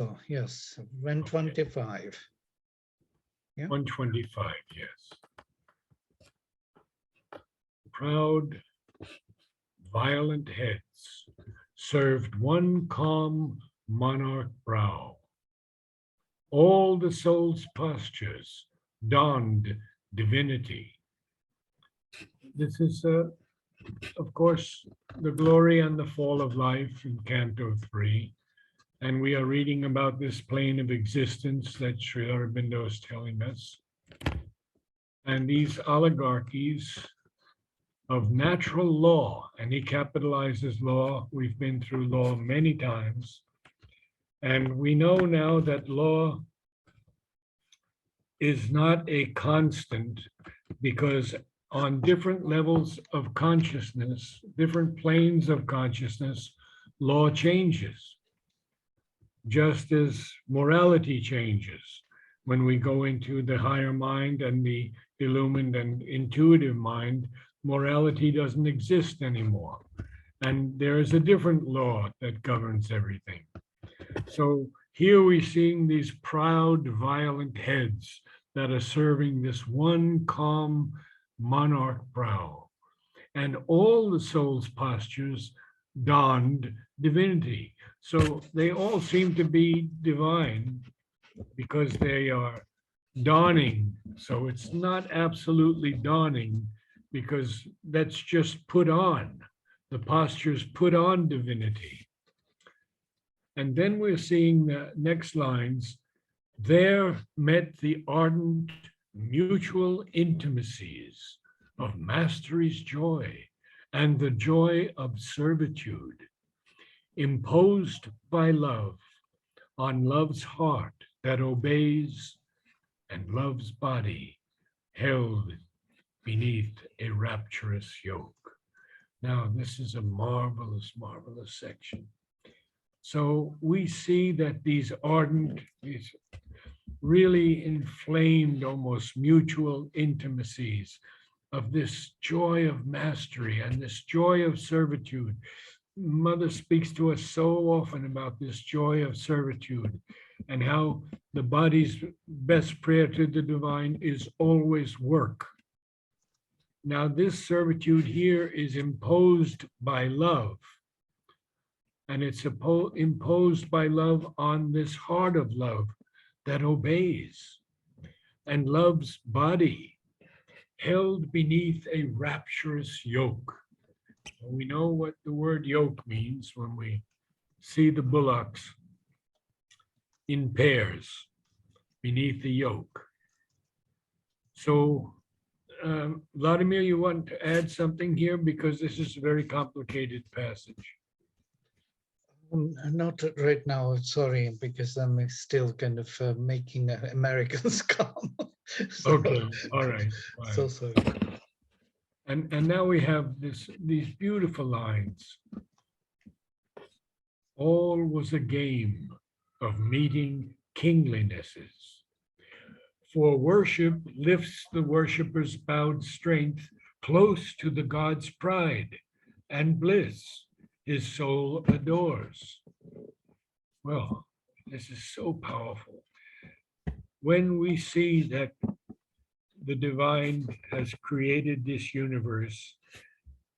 Oh, yes, 125. Yeah. 125, yes. Proud, violent heads served one calm monarch brow. All the soul's postures donned divinity. This is, of course, the glory and the fall of life in Canto 3. And we are reading about this plane of existence that Sri Aurobindo is telling us. And these oligarchies of natural law, and he capitalizes law. We've been through law many times. And we know now that law is not a constant, because on different levels of consciousness, different planes of consciousness, law changes. Just as morality changes when we go into the higher mind and the illumined and intuitive mind, morality doesn't exist anymore. And there is a different law that governs everything. So here we're seeing these proud, violent heads that are serving this one calm monarch brow. And all the soul's postures donned divinity. So they all seem to be divine because they are dawning. So it's not absolutely dawning, because that's just put on. The postures put on divinity. And then we're seeing the next lines. There met the ardent mutual intimacies of mastery's joy and the joy of servitude, imposed by love on love's heart that obeys, and love's body held beneath a rapturous yoke. Now, this is a marvelous, marvelous section. So we see that these ardent, these really inflamed, almost mutual intimacies of this joy of mastery and this joy of servitude. Mother speaks to us so often about this joy of servitude and how the body's best prayer to the divine is always work. Now, this servitude here is imposed by love. And it's imposed by love on this heart of love that obeys. And love's body held beneath a rapturous yoke. We know what the word yoke means when we see the bullocks in pairs beneath the yoke. So, Vladimir, you want to add something here, because this is a very complicated passage. Not right now, sorry, because I'm still kind of making Americans come. So, okay, all right. Fine. So sorry. And now we have these beautiful lines. All was a game of meeting kinglinesses. For worship lifts the worshipper's bowed strength close to the God's pride, and bliss his soul adores. Well, this is so powerful. When we see that the divine has created this universe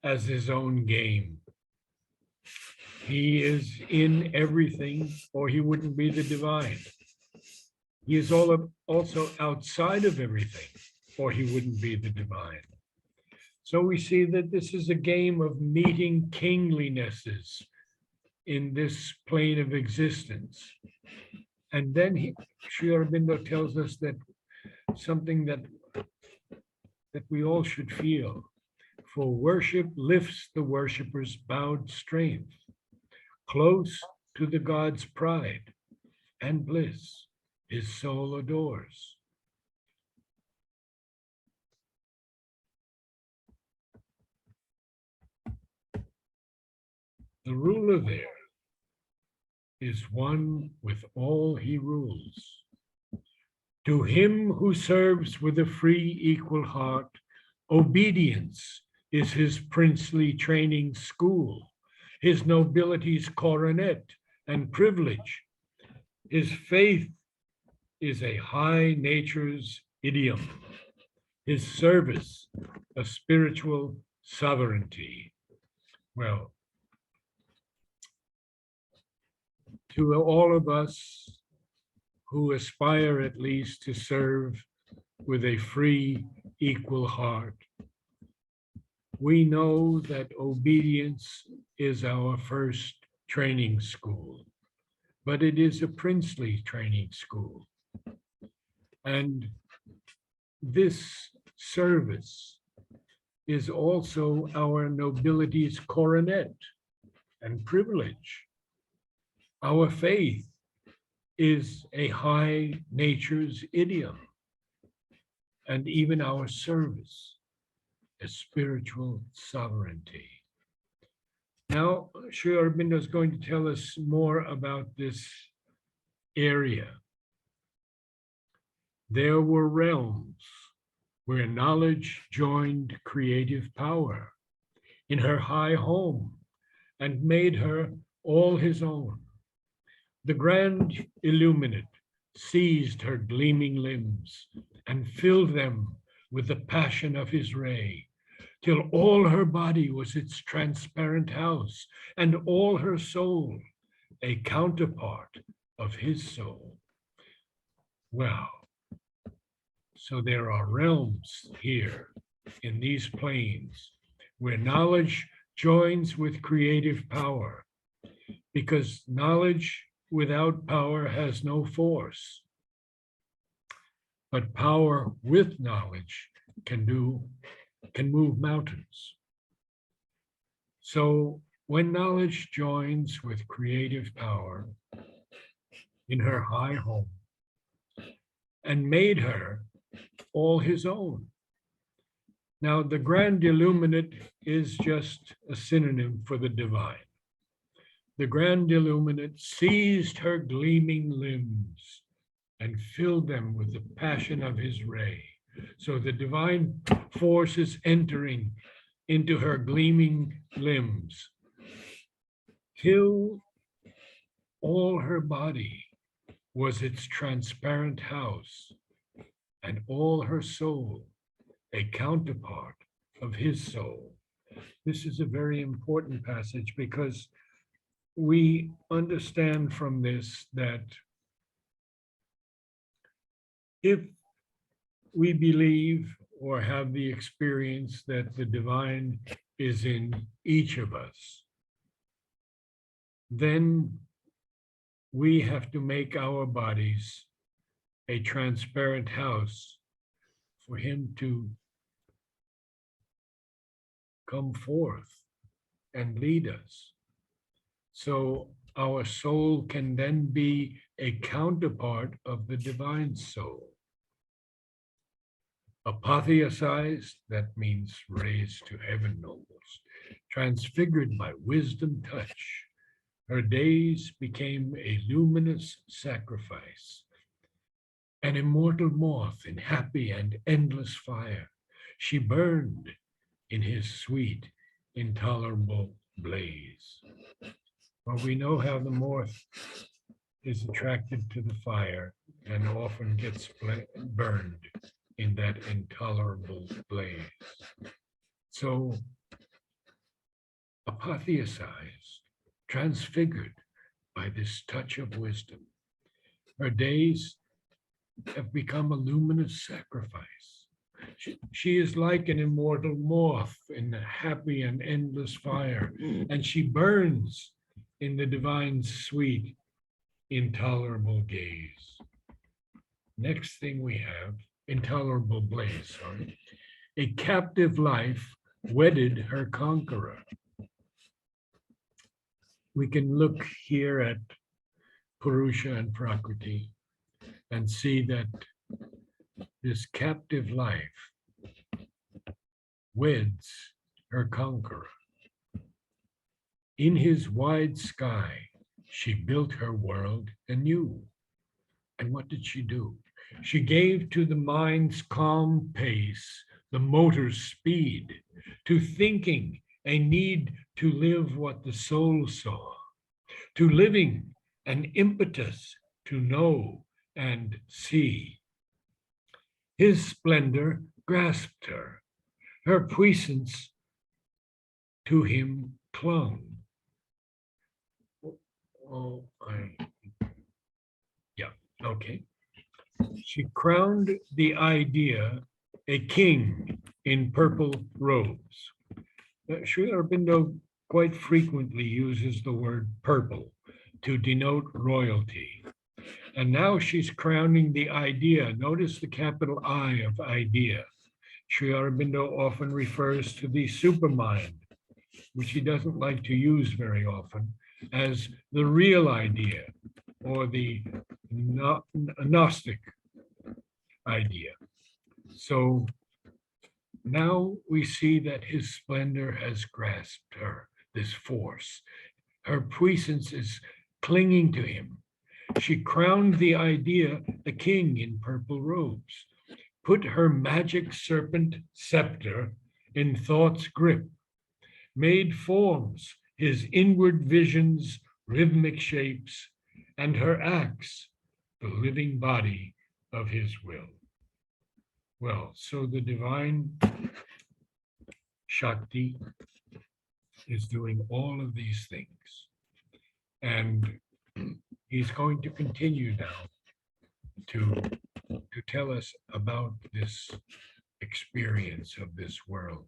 as his own game, he is in everything, or he wouldn't be the divine. He is also outside of everything, or he wouldn't be the divine. So we see that this is a game of meeting kinglinesses in this plane of existence. And then Sri Aurobindo tells us that something that we all should feel. For worship lifts the worshipper's bowed strength, close to the God's pride, and bliss his soul adores. The ruler there is one with all he rules. To him who serves with a free, equal heart, obedience is his princely training school, his nobility's coronet and privilege, His faith is a high nature's idiom. His service, a spiritual sovereignty. Well, to all of us who aspire at least to serve with a free, equal heart, we know that obedience is our first training school, but it is a princely training school. And this service is also our nobility's coronet and privilege. Our faith is a high nature's idiom, and even our service, a spiritual sovereignty. Now, Sri Aurobindo is going to tell us more about this area. There were realms where knowledge joined creative power in her high home and made her all his own. The grand illuminate seized her gleaming limbs and filled them with the passion of his ray, till all her body was its transparent house, and all her soul a counterpart of his soul. Well, so there are realms here in these planes where knowledge joins with creative power, because knowledge without power has no force. But power with knowledge can move mountains. So when knowledge joins with creative power in her high home and made her all his own. Now, the grand illuminate is just a synonym for the divine. The grand illuminate seized her gleaming limbs and filled them with the passion of his ray. So the divine force is entering into her gleaming limbs till all her body was its transparent house, and all her soul a counterpart of his soul. This is a very important passage because we understand from this that if we believe or have the experience that the divine is in each of us, then we have to make our bodies a transparent house for him to come forth and lead us. So our soul can then be a counterpart of the divine soul. Apotheosized, that means raised to heaven almost, transfigured by wisdom touch. Her days became a luminous sacrifice, an immortal moth in happy and endless fire. She burned in his sweet, intolerable blaze. Well, we know how the moth is attracted to the fire and often gets burned in that intolerable blaze. So, apotheosized, transfigured by this touch of wisdom, her days have become a luminous sacrifice. She is like an immortal moth in the happy and endless fire, and she burns in the divine sweet, intolerable gaze. Next thing we have, intolerable blaze, sorry. A captive life wedded her conqueror. We can look here at Purusha and Prakriti and see that this captive life weds her conqueror. In his wide sky, she built her world anew. And what did she do? She gave to the mind's calm pace the motor's speed, to thinking a need to live what the soul saw, to living an impetus to know and see. His splendor grasped her. Her puissance to him clung. Oh, yeah, okay. She crowned the idea a king in purple robes. Sri Aurobindo quite frequently uses the word purple to denote royalty. And now she's crowning the idea. Notice the capital I of idea. Sri Aurobindo often refers to the supermind, which he doesn't like to use very often, as the real idea or the Gnostic idea. So now we see that his splendor has grasped her, this force. Her puissance is clinging to him. She crowned the idea a king in purple robes, put her magic serpent scepter in thought's grip, made forms his inward visions, rhythmic shapes, and her acts the living body of his will. Well, so the divine Shakti is doing all of these things. And he's going to continue now to tell us about this experience of this world.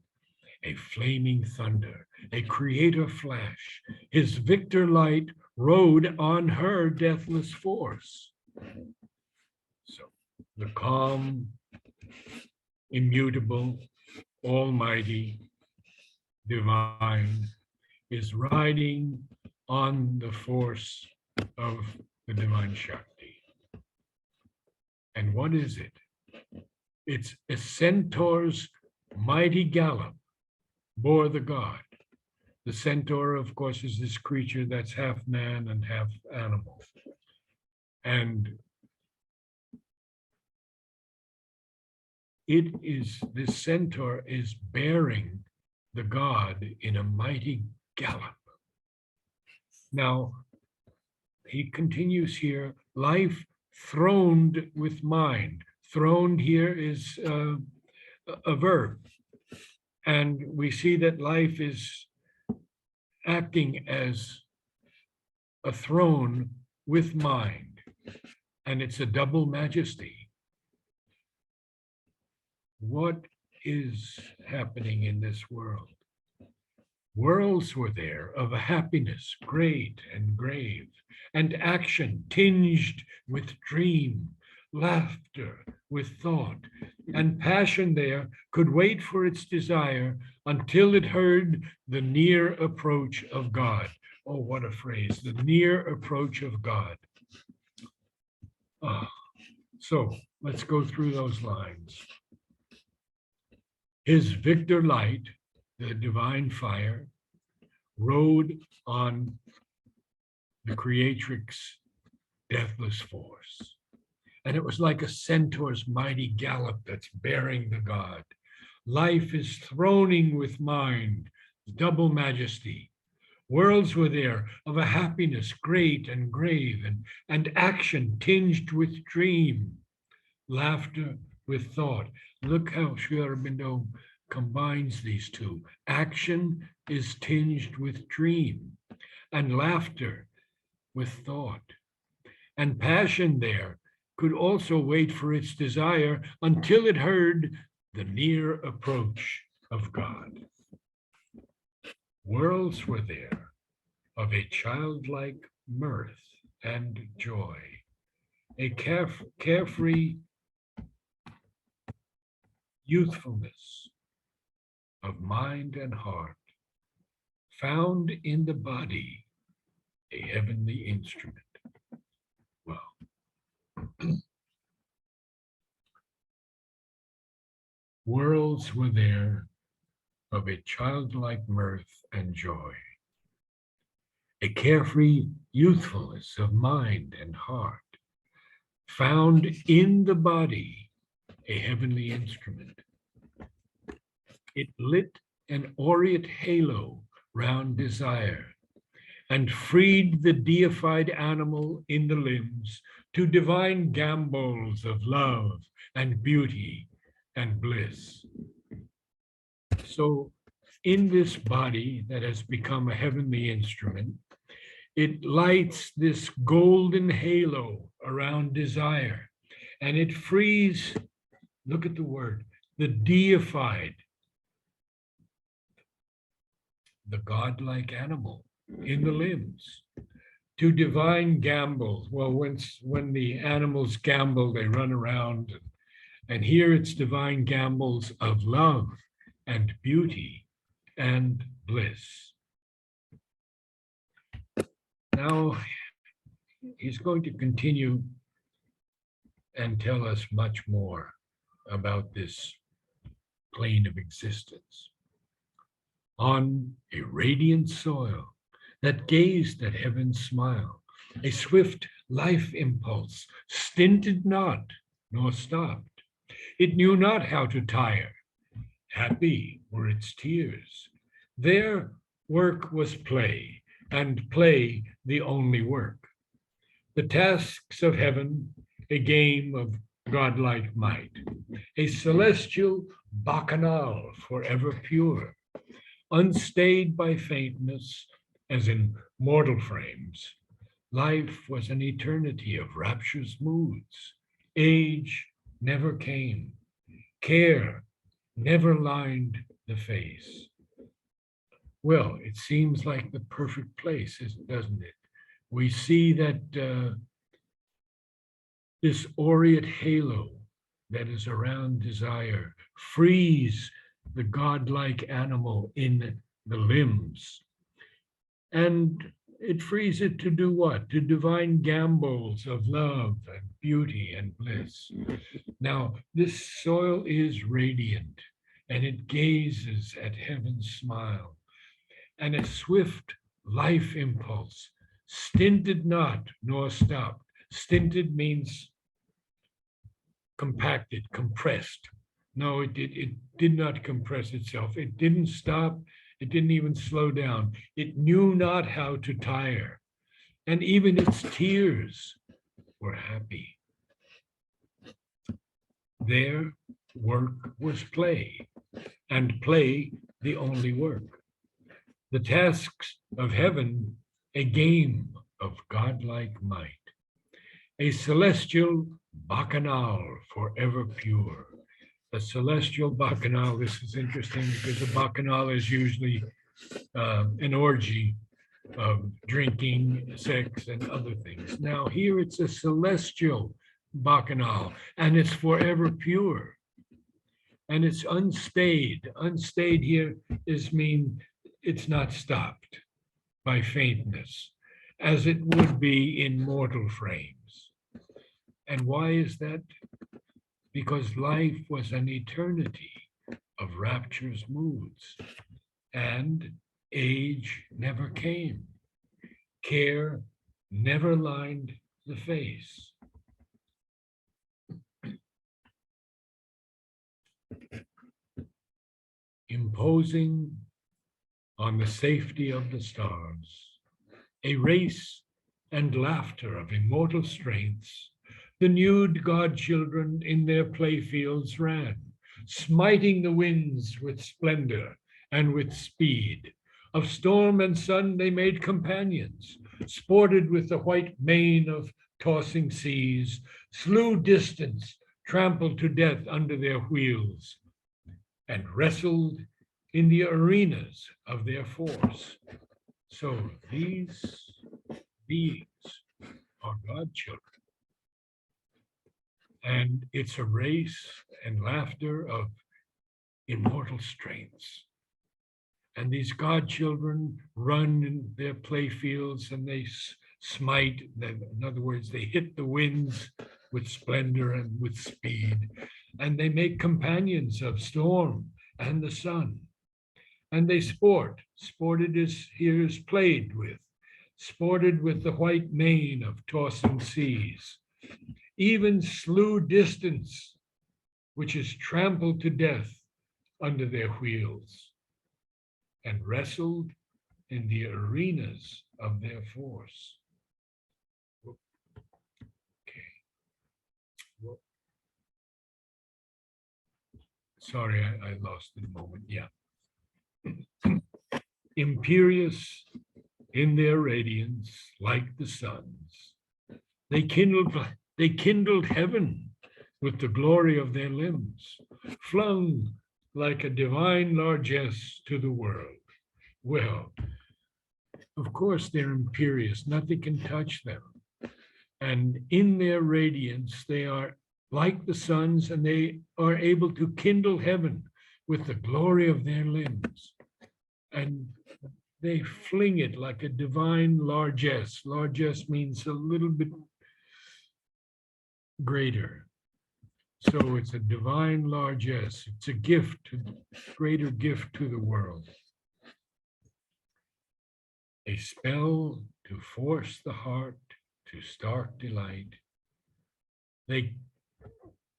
A flaming thunder, a creator flash, his victor light rode on her deathless force. So the calm, immutable, almighty, divine is riding on the force of the divine Shakti. And what is it? It's a centaur's mighty gallop bore the god. The centaur, of course, is this creature that's half man and half animal. And this centaur is bearing the god in a mighty gallop. Now, he continues here, life throned with mind. Throned here is a verb. And we see that life is acting as a throne with mind, and it's a double majesty. What is happening in this world? Worlds were there of a happiness great and grave, and action tinged with dream, laughter with thought, and passion there could wait for its desire until it heard the near approach of God. Oh, what a phrase, the near approach of God. So let's go through those lines. His victor light, the divine fire, rode on the creatrix deathless force. And it was like a centaur's mighty gallop that's bearing the god. Life is throning with mind, double majesty. Worlds were there of a happiness great and grave, and action tinged with dream, laughter with thought. Look how Sri Aurobindo combines these two. Action is tinged with dream, and laughter with thought. And passion there could also wait for its desire until it heard the near approach of God. Worlds were there of a childlike mirth and joy, a carefree youthfulness of mind and heart, found in the body a heavenly instrument. Well, worlds were there of a childlike mirth and joy, a carefree youthfulness of mind and heart, found in the body a heavenly instrument. It lit an aureate halo round desire and freed the deified animal in the limbs to divine gambols of love and beauty and bliss. So in this body that has become a heavenly instrument, it lights this golden halo around desire, and it frees, look at the word, the deified, the godlike animal in the limbs, to divine gambols. Well, when the animals gamble, they run around, and here it's divine gambols of love and beauty and bliss. Now, he's going to continue and tell us much more about this plane of existence. On a radiant soil that gazed at heaven's smile, a swift life impulse stinted not nor stopped. It knew not how to tire. Happy were its tears. Their work was play, and play the only work. The tasks of heaven, a game of godlike might, a celestial bacchanal forever pure, unstayed by faintness as in mortal frames. Life was an eternity of rapture's moods. Age never came. Care never lined the face. Well, it seems like the perfect place, doesn't it? We see that this aureate halo that is around desire frees the godlike animal in the limbs. And it frees it to do what? To divine gambols of love and beauty and bliss. Now, this soil is radiant, and it gazes at heaven's smile. And a swift life impulse stinted not nor stopped. Stinted means compacted, compressed. No, it did not compress itself. It didn't stop. It didn't even slow down. It knew not how to tire. And even its tears were happy. Their work was play, and play the only work. The tasks of heaven, a game of godlike might, a celestial bacchanal forever pure. A celestial bacchanal, this is interesting because a bacchanal is usually an orgy of drinking, sex, and other things. Now here it's a celestial bacchanal, and it's forever pure. And it's unstayed. Unstayed here mean it's not stopped by faintness, as it would be in mortal frames. And why is that? Because life was an eternity of rapture's moods, and age never came. Care never lined the face. Imposing on the safety of the stars, a race and laughter of immortal strengths, the nude godchildren in their playfields ran, smiting the winds with splendor and with speed. Of storm and sun they made companions, sported with the white mane of tossing seas, slew distance, trampled to death under their wheels, and wrestled in the arenas of their force. So these beings are godchildren. And it's a race and laughter of immortal strengths. And these godchildren run in their playfields and they smite, in other words, they hit the winds with splendor and with speed. And they make companions of storm and the sun. And they sport. Sported here is played with. Sported with the white mane of tossing seas. Even slew distance, which is trampled to death under their wheels, and wrestled in the arenas of their force. Okay. Sorry, I lost it a moment. Yeah. Imperious in their radiance, like the suns, they kindled heaven with the glory of their limbs, flung like a divine largesse to the world. Well, of course, they're imperious, nothing can touch them. And in their radiance, they are like the suns, and they are able to kindle heaven with the glory of their limbs. And they fling it like a divine largesse. Largesse means a little bit greater. So it's a divine largesse. It's a gift, a greater gift to the world. A spell to force the heart to stark delight. They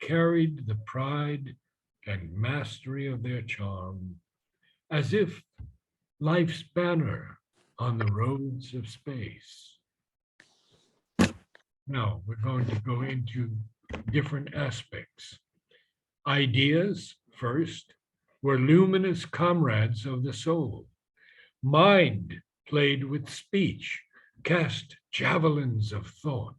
carried the pride and mastery of their charm, as if life's banner on the roads of space. Now we're going to go into different aspects. Ideas, first, were luminous comrades of the soul. Mind played with speech, cast javelins of thought,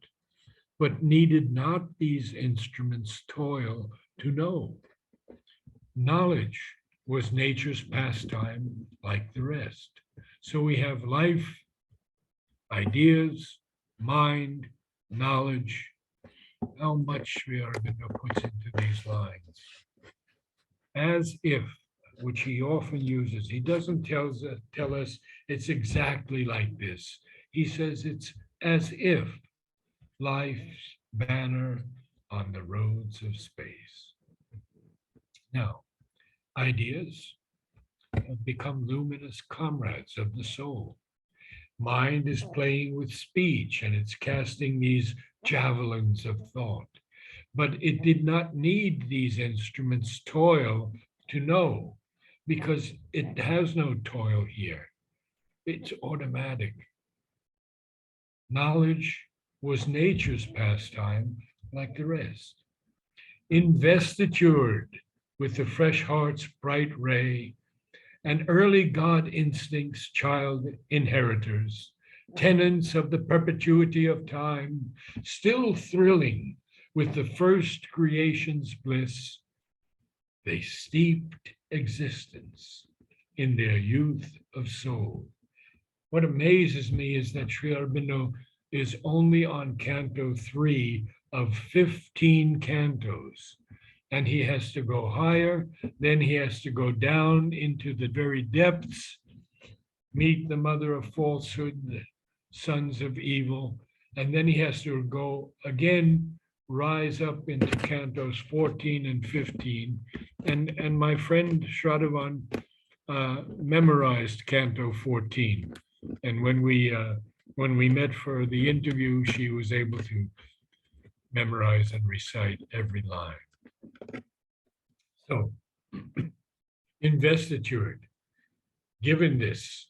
but needed not these instruments toil to know. Knowledge was nature's pastime like the rest. So we have life, ideas, mind, knowledge. How much Sri-Aurobindo puts into these lines. As if, which he often uses, he doesn't tell us it's exactly like this. He says it's as if life's banner on the roads of space. Now, ideas have become luminous comrades of the soul. Mind is playing with speech and it's casting these javelins of thought. But it did not need these instruments' toil to know, because it has no toil here. It's automatic. Knowledge was nature's pastime like the rest. Investitured with the fresh heart's bright ray, and early God instincts, child inheritors, tenants of the perpetuity of time, still thrilling with the first creation's bliss, they steeped existence in their youth of soul. What amazes me is that Sri Aurobindo is only on canto 3 of 15 cantos. And he has to go higher, then he has to go down into the very depths, meet the mother of falsehood, the sons of evil, and then he has to go again, rise up into cantos 14 and 15. And my friend Shraddhavan memorized canto 14. And when we met for the interview, she was able to memorize and recite every line. So, investitured, given this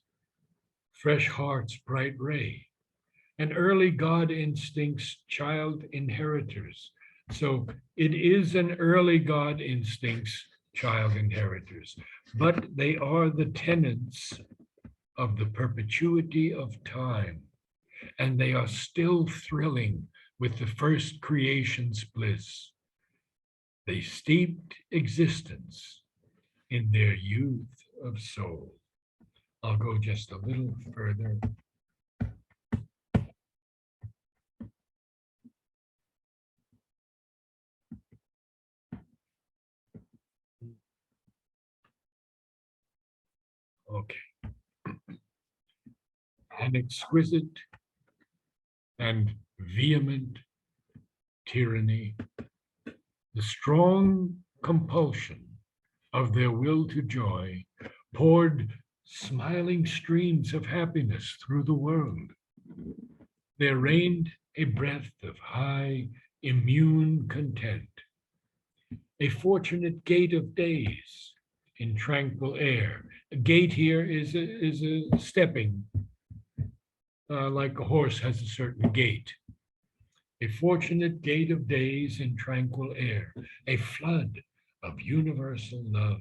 fresh heart's bright ray, and early God instincts, child inheritors. So it is an early God instincts, child inheritors, but they are the tenants of the perpetuity of time, and they are still thrilling with the first creation's bliss. They steeped existence in their youth of soul. I'll go just a little further. Okay. An exquisite and vehement tyranny, the strong compulsion of their will to joy poured smiling streams of happiness through the world. There reigned a breath of high, immune content, a fortunate gait of days in tranquil air. A gait here is a stepping, like a horse has a certain gait. a fortunate gate of days in tranquil air, a flood of universal love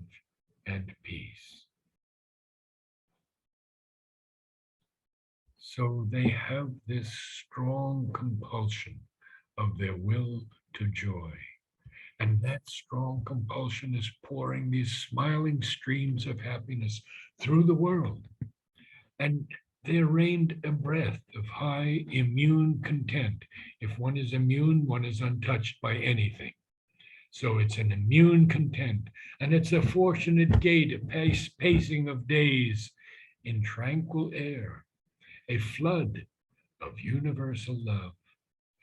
and peace. So they have this strong compulsion of their will to joy. And that strong compulsion is pouring these smiling streams of happiness through the world. And there reigned a breath of high immune content. If one is immune, one is untouched by anything. So it's an immune content, and it's a fortunate gait, a pacing of days in tranquil air, a flood of universal love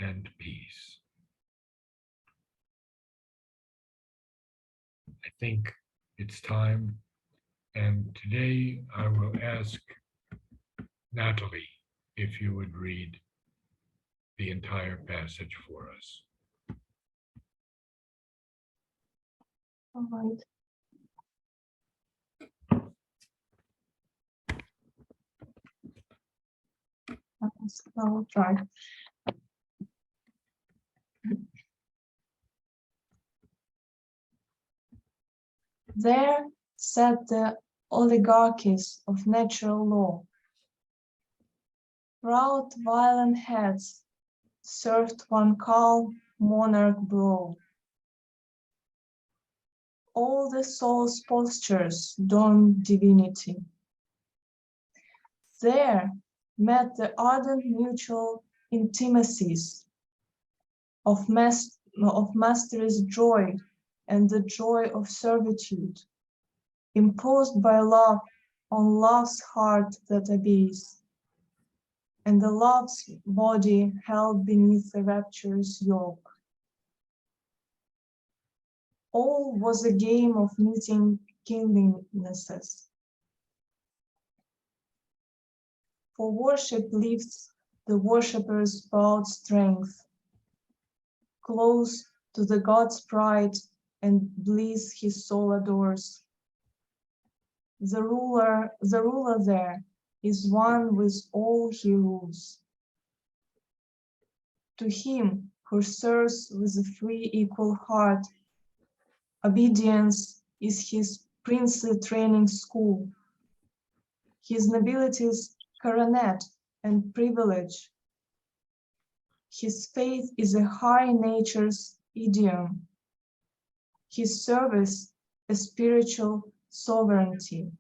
and peace. I think it's time, and today I will ask Natalie if you would read the entire passage for us. All right. I'll try. There sat the oligarchies of natural law. Proud violent heads served one calm monarch brow. All the soul's postures donned divinity. There met the ardent mutual intimacies of mastery's joy and the joy of servitude, imposed by love on love's heart that obeys, and the love's body held beneath the rapture's yoke. All was a game of meeting kinglinnesses. For worship lifts the worshipper's bowed strength, close to the God's pride and bliss his soul adores. The ruler there is one with all he rules. To him who serves with a free equal heart, obedience is his princely training school. His nobility's coronet and privilege. His faith is a high nature's idiom. His service a spiritual sovereignty.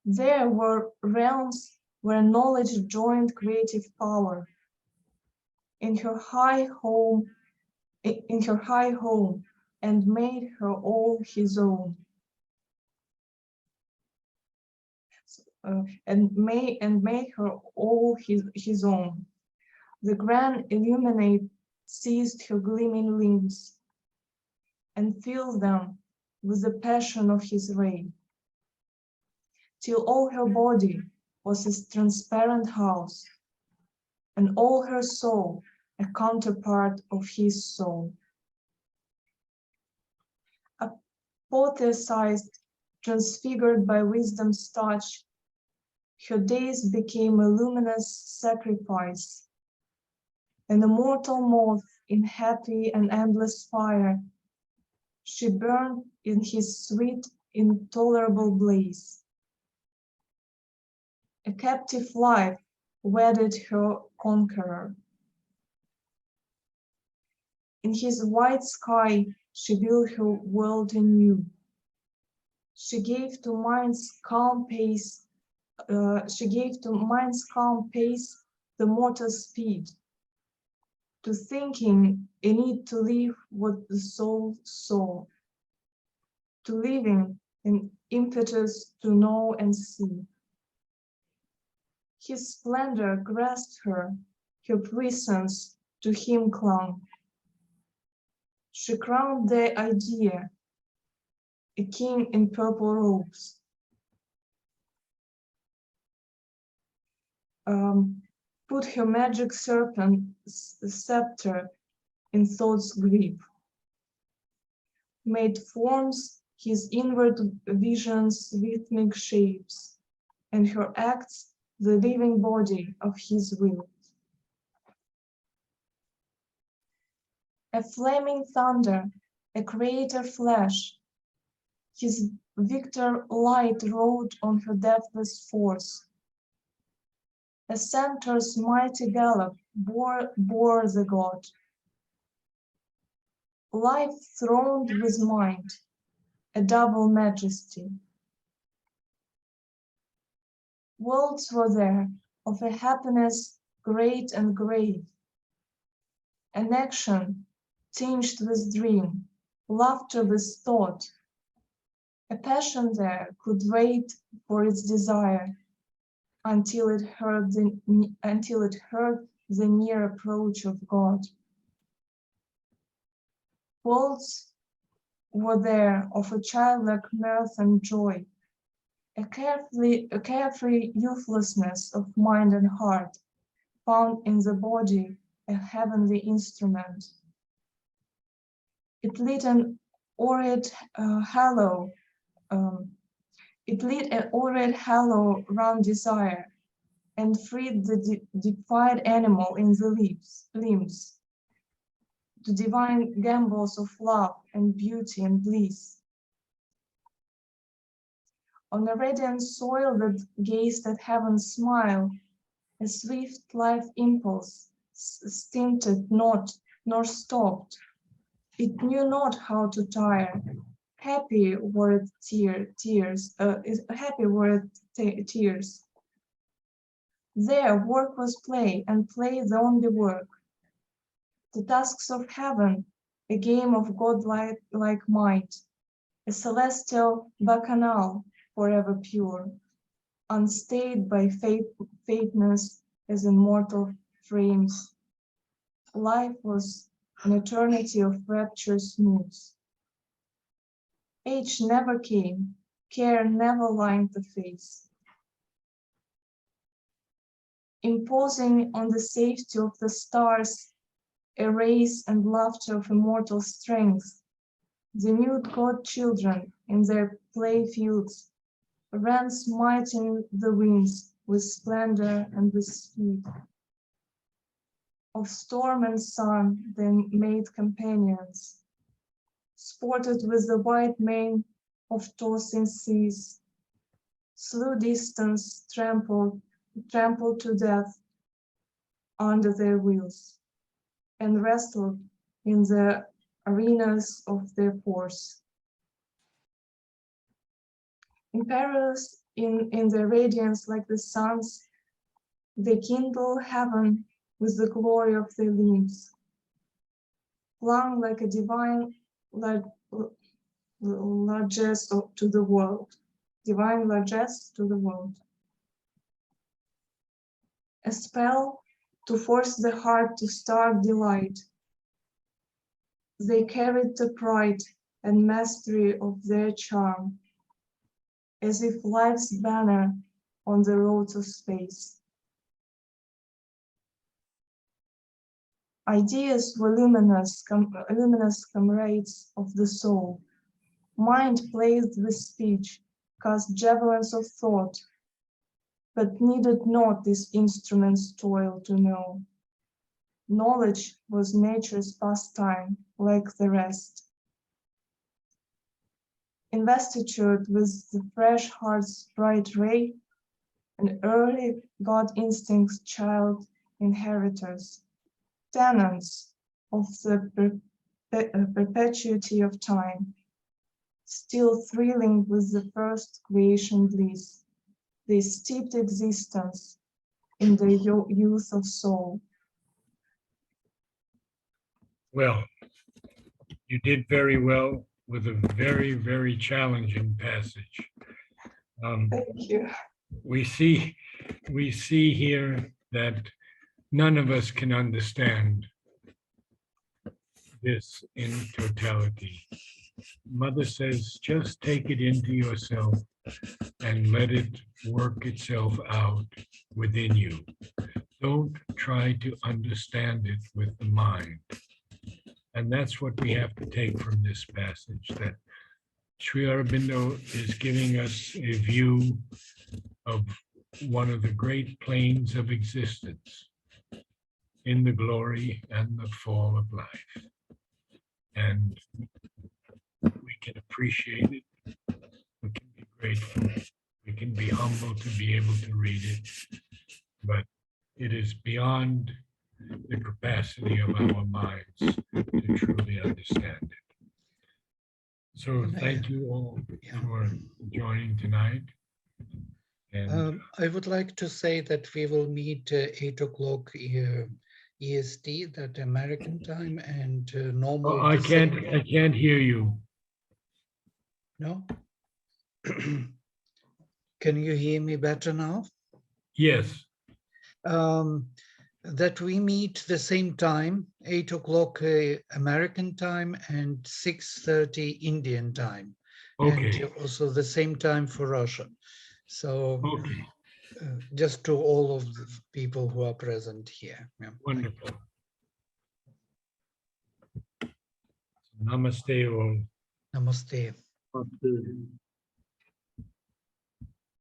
There were realms where knowledge joined creative power. In her high home, and made her all his own. And made her all his own. The grand illuminate seized her gleaming limbs and filled them with the passion of his ray, till all her body was a transparent house, and all her soul a counterpart of his soul. Apotheosized, transfigured by wisdom's touch, her days became a luminous sacrifice, an immortal moth in happy and endless fire. She burned in his sweet, intolerable blaze. A captive life wedded her conqueror. In his white sky, she built her world anew. She gave to mind's calm pace the motor speed, to thinking a need to live what the soul saw, to living an impetus to know and see. His splendor grasped her puissance to him clung. She crowned the idea, a king in purple robes. Put her magic serpent scepter in thought's grip, made forms his inward vision's rhythmic shapes, and her acts the living body of his will. a flaming thunder, a creator flash. His victor light rode on her deathless force. A centaur's mighty gallop bore the god. Life throned with mind, a double majesty. Worlds were there of a happiness great and grave, an action tinged with dream, laughter with thought. A passion there could wait for its desire until it heard the near approach of God. Worlds were there of a childlike mirth and joy, a carefree youthfulness of mind and heart, found in the body a heavenly instrument. It lit an aureate halo. It lit an aureate halo round desire, and freed the defied animal in the limbs, to divine gambols of love and beauty and bliss. On a radiant soil that gazed at heaven's smile, a swift life impulse stinted not nor stopped. It knew not how to tire. Happy were its tears. There work was play, and play the only work. The tasks of heaven, a game of godlike might, a celestial bacchanal forever pure, unstayed by fateness as in mortal frames. Life was an eternity of rapturous moods. Age never came, care never lined the face. Imposing on the safety of the stars a race and laughter of immortal strength, the nude god children in their play fields ran smiting the winds with splendor and with speed. Of storm and sun they made companions, sported with the white mane of tossing seas, slew distance, trampled to death under their wheels, and wrestled in the arenas of their force. Impervious in their radiance like the suns, they kindle heaven with the glory of their limbs, flung like a divine largesse to the world, divine largesse to the world. A spell to force the heart to stark delight. They carried the pride and mastery of their charm, as if life's banner on the roads of space. Ideas were luminous comrades of the soul. Mind played with speech, cast javelins of thought, but needed not this instrument's toil to know. Knowledge was nature's pastime, like the rest. Investitured with the fresh heart's bright ray, an early God instinct's child inheritors, tenants of the perpetuity of time, still thrilling with the first creation bliss, they steeped existence in the youth of soul. Well, you did very well with a very, very challenging passage. Thank you. We see here that none of us can understand this in totality. Mother says, just take it into yourself and let it work itself out within you. Don't try to understand it with the mind. And that's what we have to take from this passage, that Sri Aurobindo is giving us a view of one of the great planes of existence in the glory and the fall of life. And we can appreciate it. We can be grateful. We can be humble to be able to read it. But it is beyond the capacity of our minds to truly understand it. So thank you all Yeah. for joining tonight. And I would like to say that we will meet 8 o'clock EST, that American time, and normal. I can't hear you. No? Can you hear me better now? Yes, That we meet the same time, 8 o'clock American time and 6:30 Indian time. okay, And also the same time for Russia. So okay, just to all of the people who are present here. Yeah. wonderful. Namaste all. Namaste. Okay.